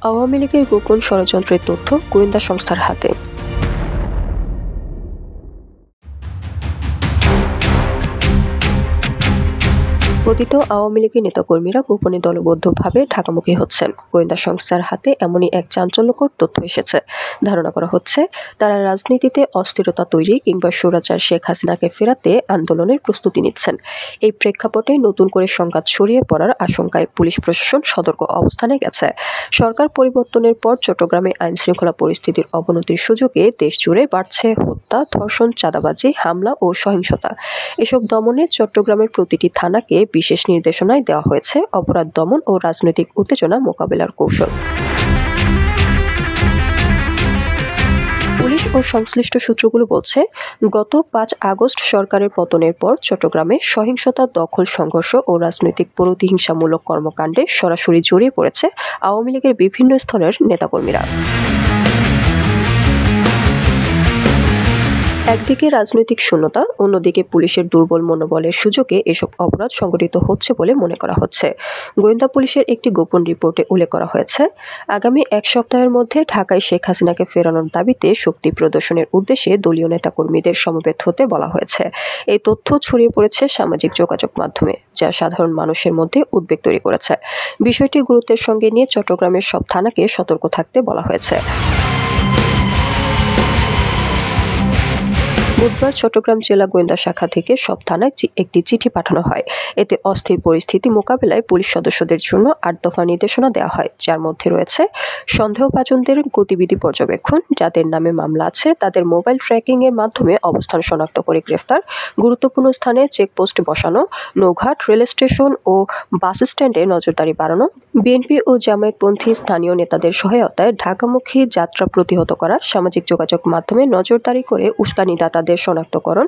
আওয়ামী লীগের গোপন ষড়যন্ত্রের তথ্য গোয়েন্দা সংস্থার হাতে। কথিত আওয়ামী লীগের নেতাকর্মীরা গোপনে দলবদ্ধভাবে ঢাকামুখী হচ্ছেন। গোয়েন্দা সংস্থার হাতে এমনই এক চাঞ্চল্যকর তথ্য এসেছে। ধারণা করা হচ্ছে তারা রাজনীতিতে অস্থিরতা তৈরি কিংবা স্বৈরাচার শেখ হাসিনাকে ফেরাতে আন্দোলনের প্রস্তুতি নিচ্ছেন। এই প্রেক্ষাপটে নতুন করে সংঘাত ছড়িয়ে পড়ার আশঙ্কায় পুলিশ প্রশাসন সতর্ক অবস্থানে গেছে। সরকার পরিবর্তনের পর চট্টগ্রামে আইনশৃঙ্খলা পরিস্থিতির অবনতির সুযোগে দেশজুড়ে বাড়ছে হত্যা, ধর্ষণ, চাঁদাবাজি, হামলা ও সহিংসতা। এসব দমনে চট্টগ্রামের প্রতিটি থানাকে বিশেষ নির্দেশনায় দেওয়া হয়েছে অপরাধ দমন ও রাজনৈতিক উত্তেজনা মোকাবেলার কৌশল। পুলিশ ও সংশ্লিষ্ট সূত্রগুলো বলছে, গত ৫ আগস্ট সরকারের পতনের পর চট্টগ্রামে সহিংসতা, দখল, সংঘর্ষ ও রাজনৈতিক প্রতিহিংসামূলক কর্মকাণ্ডে সরাসরি জড়িয়ে পড়েছে আওয়ামী লীগের বিভিন্ন স্তরের নেতাকর্মীরা। একদিকে রাজনৈতিক শূন্যতা, অন্যদিকে পুলিশের দুর্বল মনোবলের সুযোগে এসব অপরাধ সংঘটিত হচ্ছে বলে মনে করা হচ্ছে। গোয়েন্দা পুলিশের একটি গোপন রিপোর্টে উল্লেখ করা হয়েছে, আগামী ১ সপ্তাহের মধ্যে ঢাকায় শেখ হাসিনাকে ফেরানোর দাবিতে শক্তি প্রদর্শনের উদ্দেশ্যে দলীয় নেতাকর্মীদের সমবেত হতে বলা হয়েছে। এই তথ্য ছড়িয়ে পড়েছে সামাজিক যোগাযোগ মাধ্যমে, যা সাধারণ মানুষের মধ্যে উদ্বেগ তৈরি করেছে। বিষয়টি গুরুত্বের সঙ্গে নিয়ে চট্টগ্রামের সব থানাকে সতর্ক থাকতে বলা হয়েছে। বুধবার চট্টগ্রাম জেলা গোয়েন্দা শাখা থেকে সব থানায় একটি চিঠি পাঠানো হয়। এতে অস্থির পরিস্থিতি মোকাবেলায় পুলিশ সদস্যদের জন্য ৮ দফা নির্দেশনা দেওয়া হয়, যার মধ্যে রয়েছে সন্দেহভাজনদের গতিবিধি পর্যবেক্ষণ, যাদের নামে মামলা আছে তাদের মোবাইল ট্র্যাকিংয়ের মাধ্যমে অবস্থান শনাক্ত করে গ্রেফতার, গুরুত্বপূর্ণ স্থানে চেকপোস্ট বসানো, নৌঘাট, রেল স্টেশন ও বাস স্ট্যান্ডে নজরদারি বাড়ানো, বিএনপি ও জামায়াতপন্থী স্থানীয় নেতাদের সহায়তায় ঢাকামুখী যাত্রা প্রতিহত করা, সামাজিক যোগাযোগ মাধ্যমে নজরদারি করে উস্কানিদাতাদের শনাক্তকরণ,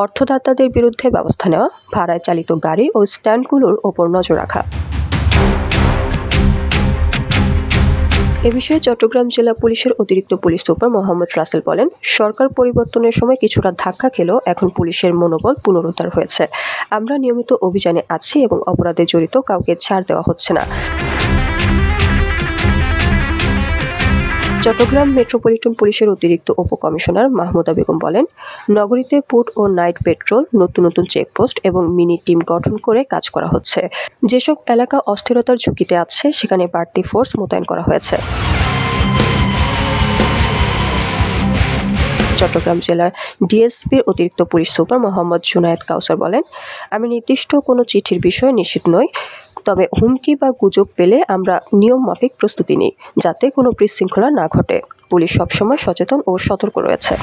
অর্থদাতাদের বিরুদ্ধে ব্যবস্থা নেওয়া, ভাড়ায় চালিত গাড়ি ও স্ট্যান্ডগুলোর ওপর নজর রাখা। এ বিষয়ে চট্টগ্রাম জেলা পুলিশের অতিরিক্ত পুলিশ সুপার মোহাম্মদ রাসেল বলেন, সরকার পরিবর্তনের সময় কিছুটা ধাক্কা খেলেও এখন পুলিশের মনোবল পুনরুদ্ধার হয়েছে। আমরা নিয়মিত অভিযানে আছি এবং অপরাধে জড়িত কাউকে ছাড় দেওয়া হচ্ছে না। চট্টগ্রাম মেট্রোপলিটন পুলিশের অতিরিক্ত উপকমিশনার মাহমুদা বেগম বলেন, নগরীতে পুট ও নাইট পেট্রোল, নতুন নতুন চেকপোস্ট এবং মিনি টিম গঠন করে কাজ করা হচ্ছে। যেসব এলাকা অস্থিরতার ঝুঁকিতে আছে সেখানে বাড়তি ফোর্স মোতায়েন করা হয়েছে। চট্টগ্রাম জেলার ডিএসপির অতিরিক্ত পুলিশ সুপার মোহাম্মদ জুনায়েদ কাউসার বলেন, আমি নির্দিষ্ট কোনো চিঠির বিষয়ে নিশ্চিত নই, তবে হুমকি বা গুজব পেলে আমরা নিয়ম মাফিক প্রস্তুতি নিই, যাতে কোনো বিশৃঙ্খলা না ঘটে। পুলিশ সবসময় সচেতন ও সতর্ক রয়েছে।